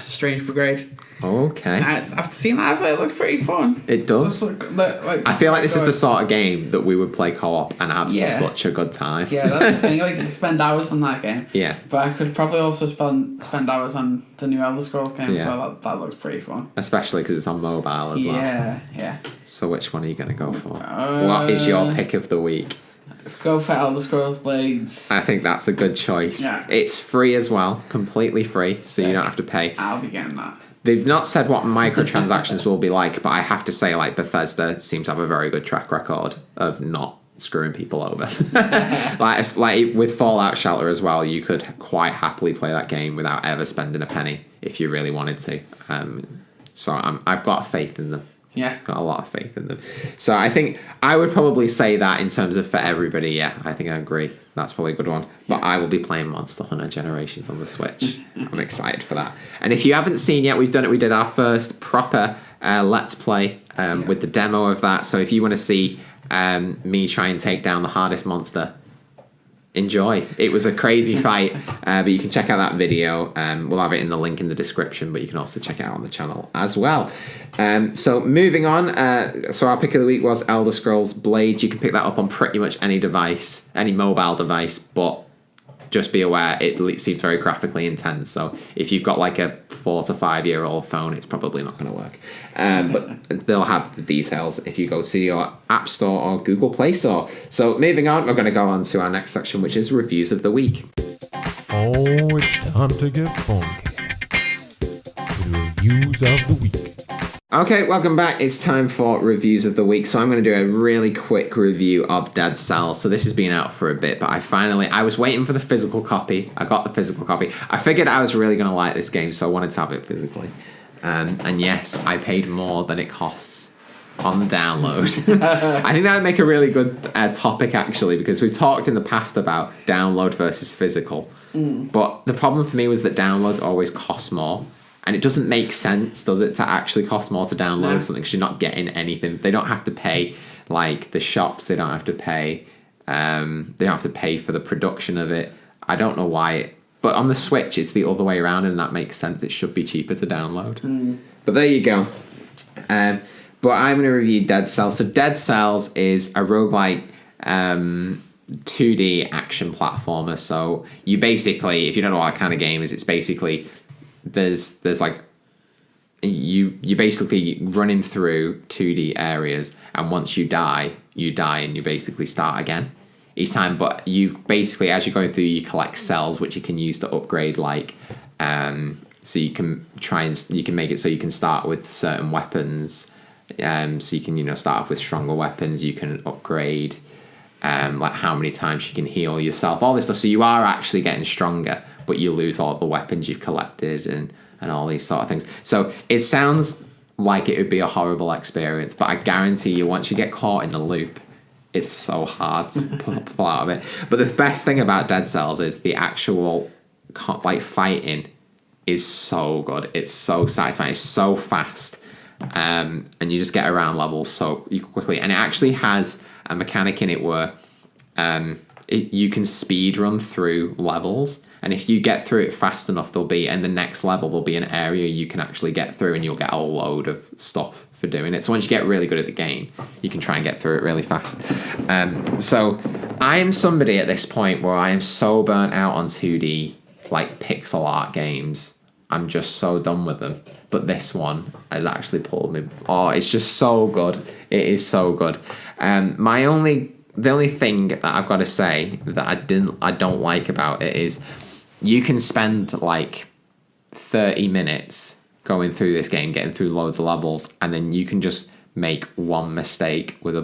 Strange Brigade. Okay. After seeing that, it looks pretty fun. It does. I feel like this is the sort of game that we would play co-op and have such a good time. Yeah, that's the thing. Like, you spend hours on that game. Yeah. But I could probably also spend hours on the new Elder Scrolls game. Yeah. Well, that looks pretty fun. Especially because it's on mobile as well. Yeah. So which one are you going to go for? What is your pick of the week? Let's go for Elder Scrolls Blades. I think that's a good choice. Yeah. It's free as well. Completely free. So you don't have to pay. I'll be getting that. They've not said what microtransactions will be like, but I have to say, like, Bethesda seems to have a very good track record of not screwing people over. like with Fallout Shelter as well, you could quite happily play that game without ever spending a penny if you really wanted to. So I've got faith in them. Yeah. Got a lot of faith in them. So I think I would probably say that in terms of for everybody, yeah, I think I agree. That's probably a good one. But I will be playing Monster Hunter Generations on the Switch. I'm excited for that. And if you haven't seen yet, we've done it. We did our first proper Let's Play with the demo of that. So if you want to see me try and take down the hardest monster, enjoy. It was a crazy fight, but you can check out that video. We'll have it in the link in the description, but you can also check it out on the channel as well. So moving on, so our pick of the week was Elder Scrolls Blades. You can pick that up on pretty much any device, any mobile device, but just be aware it seems very graphically intense. So if you've got like a 4 to 5 year old phone, it's probably not going to work. But they'll have the details if you go to your App Store or Google Play Store. So moving on, we're going to go on to our next section, which is reviews of the week. Oh, it's time to get funky. The reviews of the week. Okay, welcome back. It's time for reviews of the week. So I'm going to do a really quick review of Dead Cells. So this has been out for a bit, but I was waiting for the physical copy. I got the physical copy. I figured I was really going to like this game, so I wanted to have it physically. And yes, I paid more than it costs on the download. I think that would make a really good topic, actually, because we've talked in the past about download versus physical. But the problem for me was that downloads always cost more. And it doesn't make sense, does it, to actually cost more to download something because you're not getting anything. They don't have to pay, like, the shops. They don't have to pay. They don't have to pay for the production of it. I don't know why. But on the Switch, it's the other way around, and that makes sense. It should be cheaper to download. But there you go. But I'm going to review Dead Cells. So Dead Cells is a roguelike 2D action platformer. So you basically, if you don't know what kind of game is, it's basically... There's like you basically running through 2D areas, and once you die and you basically start again each time. But you basically, as you're going through, you collect cells which you can use to upgrade, like so you can make it so you can start with certain weapons, so you can start off with stronger weapons. You can upgrade like how many times you can heal yourself, all this stuff. So you are actually getting stronger, but you lose all the weapons you've collected and all these sort of things. So it sounds like it would be a horrible experience, but I guarantee you, once you get caught in the loop, it's so hard to pull out of it. But the best thing about Dead Cells is the actual like fighting is so good. It's so satisfying. It's so fast, and you just get around levels so quickly. And it actually has a mechanic in it where you can speed run through levels. And if you get through it fast enough, in the next level, there'll be an area you can actually get through, and you'll get a load of stuff for doing it. So once you get really good at the game, you can try and get through it really fast. So I am somebody at this point where I am so burnt out on 2D, like pixel art games. I'm just so done with them. But this one has actually pulled me. Oh, it's just so good. It is so good. The only thing that I've got to say that I don't like about it is you can spend like 30 minutes going through this game, getting through loads of levels, and then you can just make one mistake with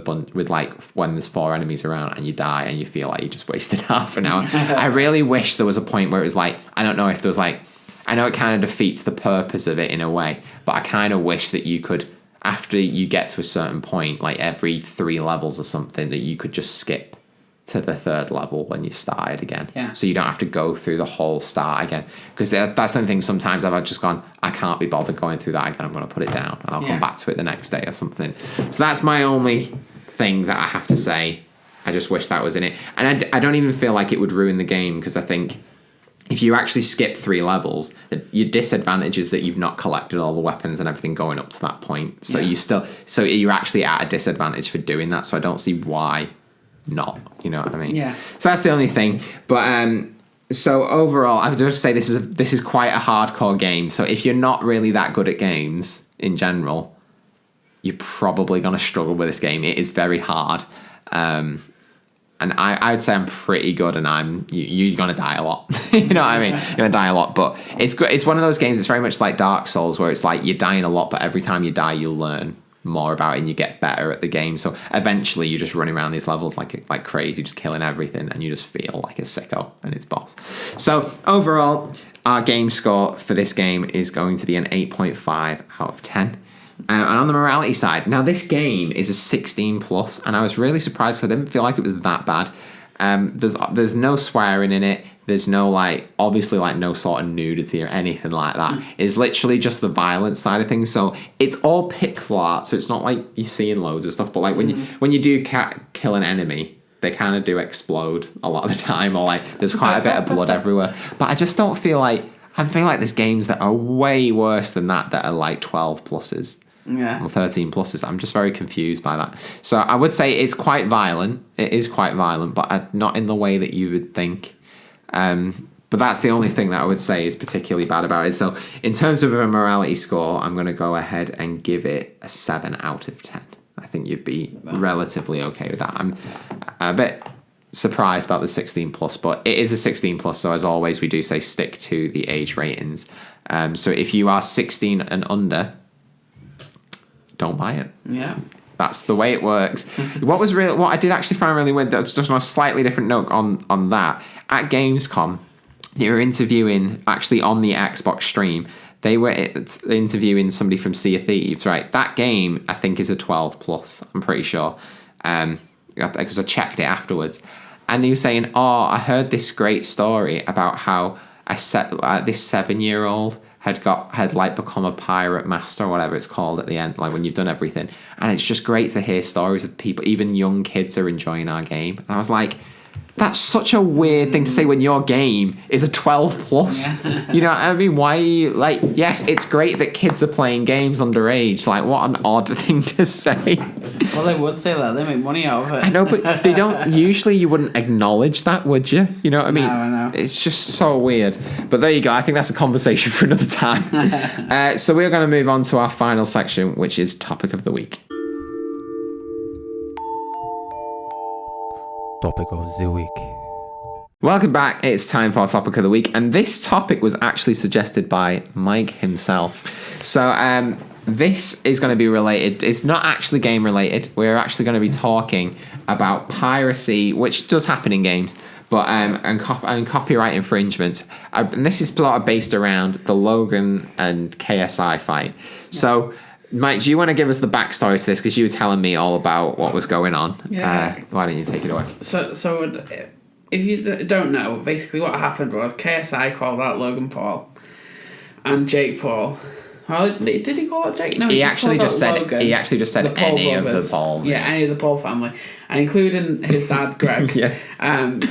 when there's 4 enemies around and you die and you feel like you just wasted half an hour. I really wish there was a point where it was like, I don't know if there was like, I know it kind of defeats the purpose of it in a way, but I kind of wish that you could, after you get to a certain point, like every 3 levels or something, that you could just skip to the 3rd level when you started again. Yeah. So you don't have to go through the whole start again. Because that's the thing, sometimes I've just gone, I can't be bothered going through that again, I'm going to put it down and I'll come back to it the next day or something. So that's my only thing that I have to say. I just wish that was in it. And I don't even feel like it would ruin the game, because I think if you actually skip 3 levels, your disadvantage is that you've not collected all the weapons and everything going up to that point. So you're actually at a disadvantage for doing that. So I don't see why not. You know what I mean? Yeah. So that's the only thing. But so overall, I would just say this is quite a hardcore game. So if you're not really that good at games in general, you're probably going to struggle with this game. It is very hard. And I would say I'm pretty good, and you're going to die a lot. You know what I mean? You're going to die a lot, but it's good. It's one of those games, it's very much like Dark Souls, where it's like you're dying a lot, but every time you die, you learn more about it and you get better at the game. So eventually you're just running around these levels like crazy, just killing everything, and you just feel like a sicko and it's boss. So overall, our game score for this game is going to be an 8.5 out of 10. And on the morality side, now this game is a 16 plus, and I was really surprised because I didn't feel like it was that bad. There's no swearing in it. There's no obviously no sort of nudity or anything like that. It's literally just the violence side of things. So it's all pixel art, so it's not like you're seeing loads of stuff. But when you do kill an enemy, they kind of do explode a lot of the time, or there's quite a bit of blood everywhere. But I just don't feel like there's games that are way worse than that are 12 pluses. Yeah. Or 13 pluses. I'm just very confused by that. So I would say it's quite violent. It is quite violent, but not in the way that you would think. But that's the only thing that I would say is particularly bad about it. So in terms of a morality score, I'm going to go ahead and give it a 7 out of 10. I think you'd be relatively okay with that. I'm a bit surprised about the 16 plus, but it is a 16 plus. So as always, we do say stick to the age ratings. So if you are 16 and under, don't buy it. Yeah. That's the way it works. What I did actually find really weird, that's just on a slightly different note on that, at Gamescom, they were interviewing, actually on the Xbox stream, they were interviewing somebody from Sea of Thieves, right? That game, I think, is a 12 plus, I'm pretty sure, because I checked it afterwards. And he was saying, I heard this great story about how this 7-year-old had become a pirate master or whatever it's called at the end, like when you've done everything. And it's just great to hear stories of people, even young kids are enjoying our game. And I was like, that's such a weird thing to say when your game is a 12 plus. Yeah. You know what I mean? Why are you like, yes, it's great that kids are playing games underage. Like, what an odd thing to say. Well, they would say that. They make money out of it. I know, but they don't, usually you wouldn't acknowledge that, would you? You know what I mean? No, I know. It's just so weird. But there you go. I think that's a conversation for another time. So we're going to move on to our final section, which is Topic of the Week. Topic of the week. Welcome back. It's time for our Topic of the Week. And this topic was actually suggested by Mike himself. So this is going to be related. It's not actually game related. We're actually going to be talking about piracy, which does happen in games, but and copyright infringement. And this is sort of based around the Logan and KSI fight. So, Mike, do you want to give us the backstory to this? Because you were telling me all about what was going on. Yeah. Why don't you take it away? So if you don't know, basically what happened was KSI called out Logan Paul and Jake Paul. Well, did he call out Jake? No, he actually just said Logan, any of the Pauls. Yeah, any of the Paul family, and including his dad, Greg. Yeah. And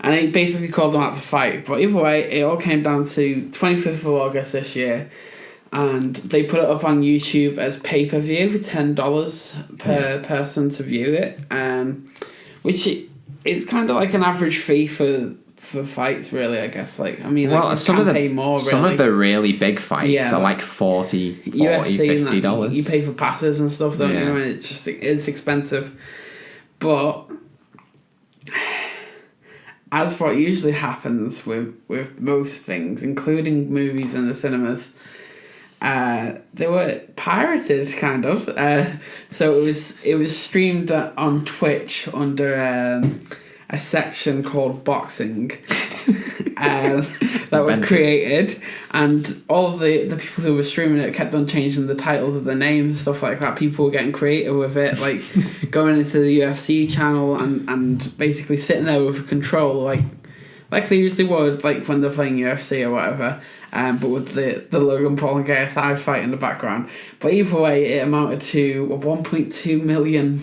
he basically called them out to fight. But either way, it all came down to 25th of August this year. And they put it up on YouTube as pay-per-view for $10 per person to view it, which is kind of like an average fee for fights, really. I guess. Like, I mean, well, like, some of the really big fights are like $40, $50. You pay for passes and stuff, don't you? And it's expensive, but as what usually happens with most things, including movies in the cinemas. They were pirated, kind of. So it was streamed on Twitch under a section called Boxing that was created, and all of the people who were streaming it kept on changing the titles of the names and stuff like that. People were getting creative with it, like going into the UFC channel and basically sitting there with a control, like they usually would, like when they're playing UFC or whatever. But with the Logan Paul and KSI fight in the background. But either way, it amounted to 1.2 million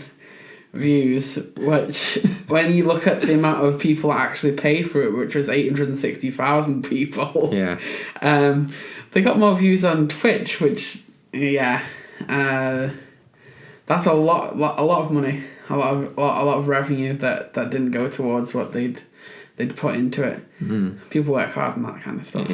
views, which, when you look at the amount of people that actually paid for it, which was 860,000 people, they got more views on Twitch, which, that's a lot of money, a lot of revenue that didn't go towards what they'd put into it. People work hard on that kind of stuff.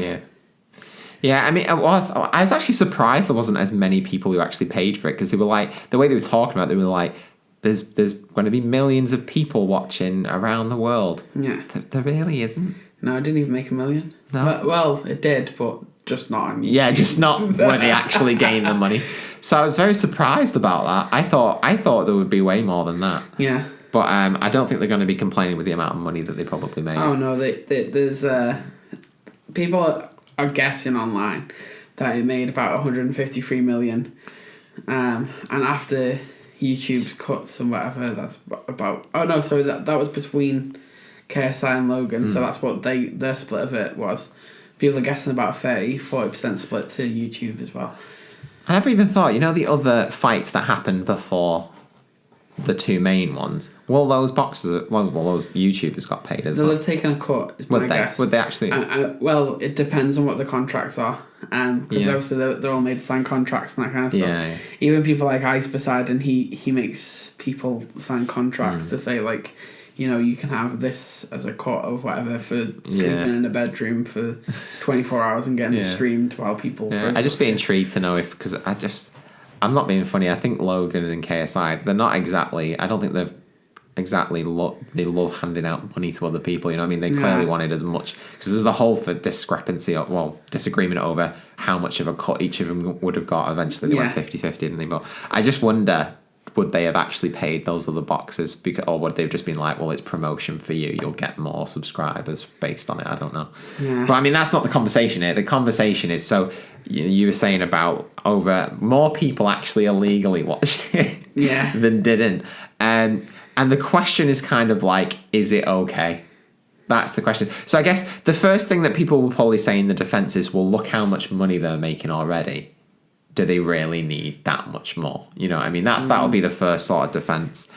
Yeah, I mean, I was actually surprised there wasn't as many people who actually paid for it, because they were like, the way they were talking about it, they were like, there's going to be millions of people watching around the world. Yeah. There really isn't. No, it didn't even make $1 million. No. Well, it did, but just not on YouTube. Yeah, just not where they actually gained the money. So I was very surprised about that. I thought there would be way more than that. Yeah. But I don't think they're going to be complaining with the amount of money that they probably made. Oh, no, there's people are guessing online that it made about 153 million, and after YouTube's cuts and whatever, that's about that was between KSI and Logan, so that's what their split of it was. People are guessing about 30-40% split to YouTube as well. I never even thought, the other fights that happened before the two main ones. Well, those boxes, those YouTubers got paid as well. They'll have taken a cut. Is my guess. Would they actually? Well, it depends on what the contracts are. Because obviously they're all made to sign contracts and that kind of stuff. Yeah. Even people like Ice Poseidon, he makes people sign contracts to say like, you know, you can have this as a cut of whatever for sleeping in a bedroom for 24 hours and getting it streamed while people. Yeah. I'd just be intrigued to know because I'm not being funny. I think Logan and KSI, they're not exactly. I don't think they're exactly they love handing out money to other people. You know what I mean? They clearly wanted as much because there's the whole disagreement over how much of a cut each of them would have got. Eventually, they went 50-50, didn't they? But I just wonder, would they have actually paid those other boxes or would they have just been like, well, it's promotion for you, you'll get more subscribers based on it? I don't know. But I mean, that's not the conversation here. The conversation is, so you were saying about more people actually illegally watched it than didn't, and the question is kind of like, is it okay? That's the question. So I guess the first thing that people will probably say in the defense is, well, look how much money they're making already. Do they really need that much more? You know what I mean? That'll be the first sort of defense.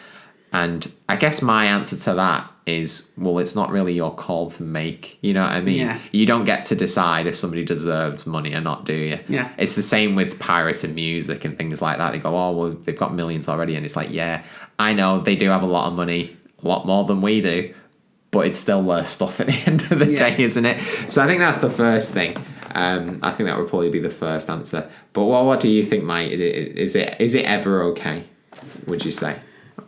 And I guess my answer to that is, well, it's not really your call to make. You know what I mean? Yeah. You don't get to decide if somebody deserves money or not, do you? Yeah. It's the same with pirated music and things like that. They go, oh, well, they've got millions already. And it's like, yeah, I know they do have a lot of money, a lot more than we do, but it's still their stuff at the end of the day, isn't it? So I think that's the first thing. I think that would probably be the first answer. But what do you think, Mike? Is it ever okay, would you say?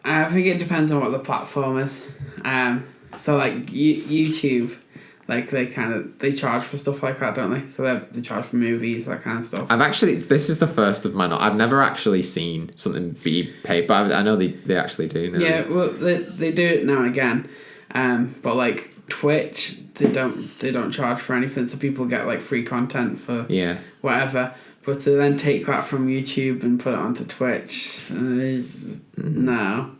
I think it depends on what the platform is. So like YouTube, like they charge for stuff like that, don't they? So they charge for movies, that kind of stuff. This is the first of mine. I've never actually seen something be paid, but I know they actually do now. Yeah, well they do it now and again. But like Twitch, they don't charge for anything, so people get like free content for whatever. But to then take that from YouTube and put it onto Twitch is a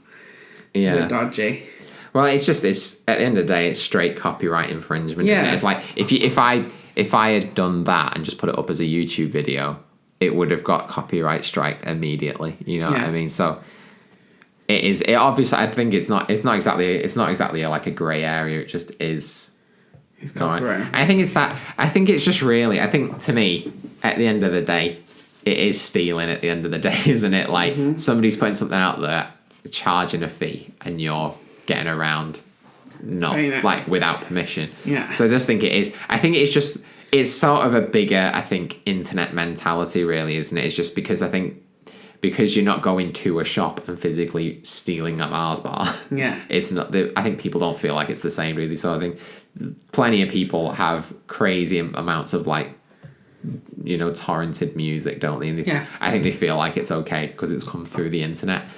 bit dodgy. Well, it's at the end of the day, it's straight copyright infringement. Isn't it? It's like if I had done that and just put it up as a YouTube video, it would have got copyright striked immediately. You know what I mean? So it is. It obviously, I think it's not exactly like a grey area. It just is. It's copyright. I think it's that. I think it's just really. I think to me, at the end of the day, it is stealing. At the end of the day, isn't it? Like somebody's putting something out there, charging a fee, and you're getting around, like without permission. Yeah. So I just think it is. I think it's sort of a bigger, I think, internet mentality, really, isn't it? It's just because I think. Because you're not going to a shop and physically stealing a Mars bar. Yeah. It's not. I think people don't feel like it's the same, really. So I think plenty of people have crazy amounts of torrented music, don't they? And I think they feel like it's okay because it's come through the internet.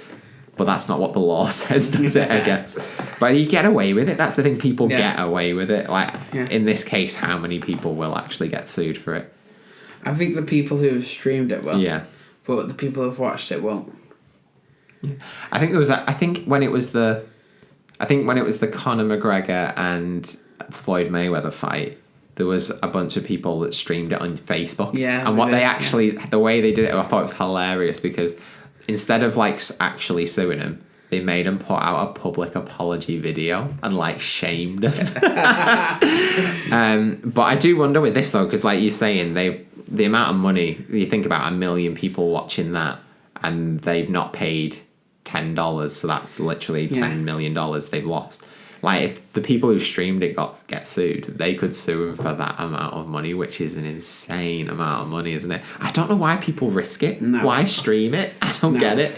But that's not what the law says, does it? I guess. But you get away with it. That's the thing. People get away with it. In this case, how many people will actually get sued for it? I think the people who have streamed it will. Yeah. But the people who've watched it won't. Yeah. I think when it was the Conor McGregor and Floyd Mayweather fight, there was a bunch of people that streamed it on Facebook. Yeah. And the way they did it, I thought it was hilarious because instead of actually suing him, they made him put out a public apology video and shamed him. But I do wonder with this though, because like you're saying, the amount of money, you think about 1 million people watching that and they've not paid $10, so that's literally $10 million they've lost. If the people who streamed it get sued, they could sue him for that amount of money, which is an insane amount of money, isn't it? I don't know why people risk it. No. Why stream it? I don't get it.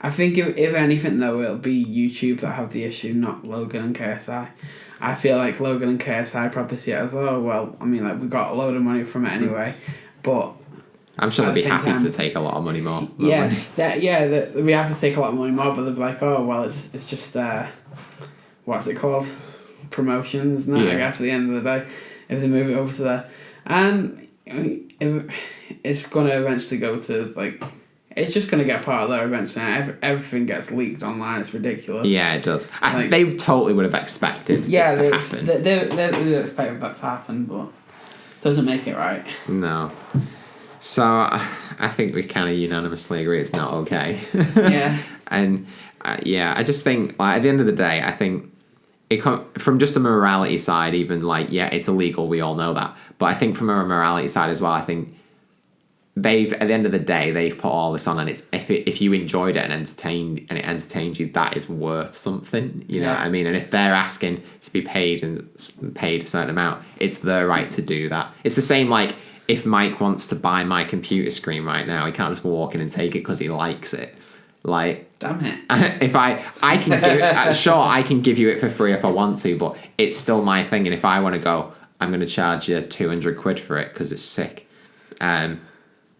I think if anything though, it'll be YouTube that have the issue, not Logan and KSI. I feel like Logan and KSI probably see it as, we got a load of money from it anyway, but I'm sure they'd be happy to take a lot of money more. They'd be happy to take a lot of money more, but they'd be like, it's just what's it called? Promotion, isn't it? I guess at the end of the day, if they move it over to there, and it's gonna eventually go to it's just going to get part of there eventually. Everything gets leaked online. It's ridiculous. Yeah, it does. I think they totally would have expected this to happen. They expected that to happen, but doesn't make it right. No. So I think we kind of unanimously agree it's not okay. Yeah. And yeah, I just think like at the end of the day, I think from just a morality side, even like yeah, it's illegal. We all know that, but I think from a morality side as well, I think they've at the end of the day they've put all this on, and it's if you enjoyed it and it entertained you, that is worth something. You know what I mean? And if they're asking to be paid a certain amount, it's their right to do that. It's the same like if Mike wants to buy my computer screen right now, he can't just walk in and take it because he likes it. Like, damn it. If I can give sure I can give you it for free if I want to, but it's still my thing. And if I want to go, I'm going to charge you 200 quid for it because it's sick, and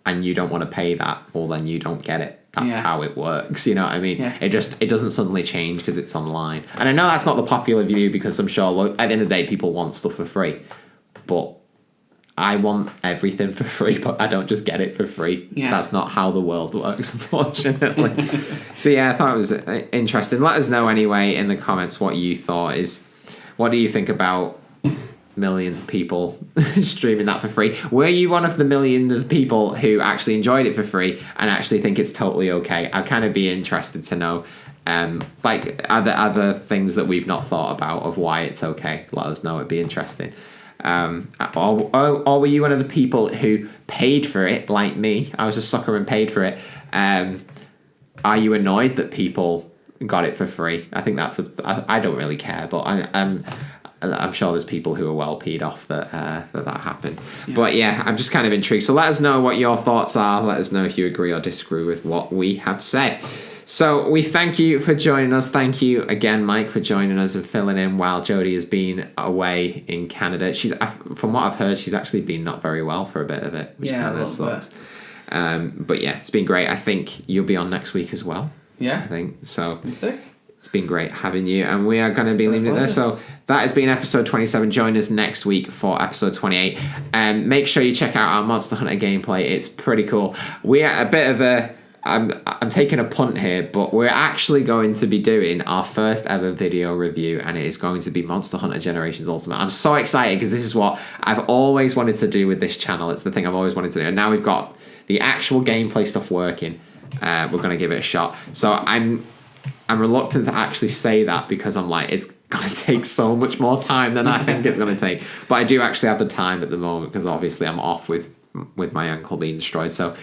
you don't want to pay that, well then you don't get it. That's how it works. You know what I mean? Yeah. It doesn't suddenly change because it's online. And I know that's not the popular view because I'm sure at the end of the day people want stuff for free, but I want everything for free, but I don't just get it for free. Yeah. That's not how the world works, unfortunately. So yeah, I thought it was interesting. Let us know anyway in the comments what you thought what do you think about millions of people streaming that for free? Were you one of the millions of people who actually enjoyed it for free and actually think it's totally okay? I'd kind of be interested to know like other things that we've not thought about of why it's okay. Let us know, it'd be interesting. Or were you one of the people who paid for it like me? I was a sucker and paid for it. Are you annoyed that people got it for free? I think I don't really care, but I'm sure there's people who are well peed off that happened. Yeah. But yeah, I'm just kind of intrigued. So let us know what your thoughts are. Let us know if you agree or disagree with what we have said. So we thank you for joining us. Thank you again, Mike, for joining us and filling in while Jodie has been away in Canada. From what I've heard, she's actually been not very well for a bit of it, which kind of sucks. But yeah, it's been great. I think you'll be on next week as well. Yeah. I think so. Sick. It's been great having you, and we are going to be leaving it there. So that has been episode 27. Join us next week for episode 28. Make sure you check out our Monster Hunter gameplay. It's pretty cool. We are a bit of a... I'm taking a punt here, but we're actually going to be doing our first ever video review, and it is going to be Monster Hunter Generations Ultimate. I'm so excited because this is what I've always wanted to do with this channel. It's the thing I've always wanted to do, and now we've got the actual gameplay stuff working. We're going to give it a shot. So I'm reluctant to actually say that because I'm like, it's going to take so much more time than I think it's going to take. But I do actually have the time at the moment because obviously I'm off with my ankle being destroyed. So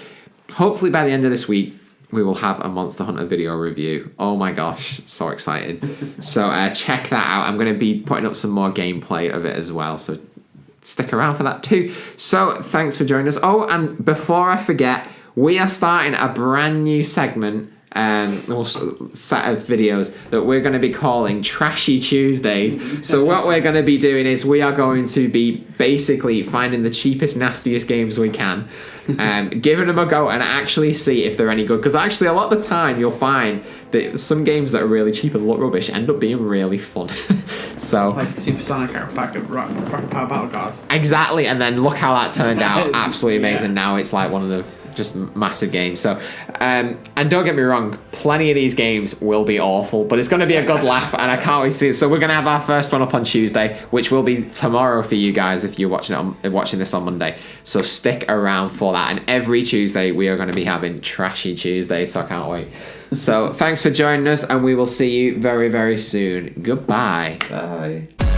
hopefully by the end of this week, we will have a Monster Hunter video review. Oh my gosh, so excited. So check that out. I'm going to be putting up some more gameplay of it as well. So stick around for that too. So thanks for joining us. Oh, and before I forget, we are starting a brand new segment set of videos that we're going to be calling Trashy Tuesdays. So what we're going to be doing is we are going to be basically finding the cheapest, nastiest games we can, giving them a go and actually see if they're any good. Because actually a lot of the time you'll find that some games that are really cheap and look rubbish end up being really fun. So like Supersonic Rocket Power Battle Cars. Exactly, and then look how that turned out. Absolutely amazing. Now it's like one of the just massive games. So and don't get me wrong, plenty of these games will be awful, but it's going to be a good laugh, and I can't wait to see it. So we're going to have our first one up on Tuesday, which will be tomorrow for you guys if you're watching this on Monday. So stick around for that, and every Tuesday we are going to be having Trashy Tuesday, so I can't wait. So thanks for joining us, and we will see you very, very soon. Goodbye. Bye.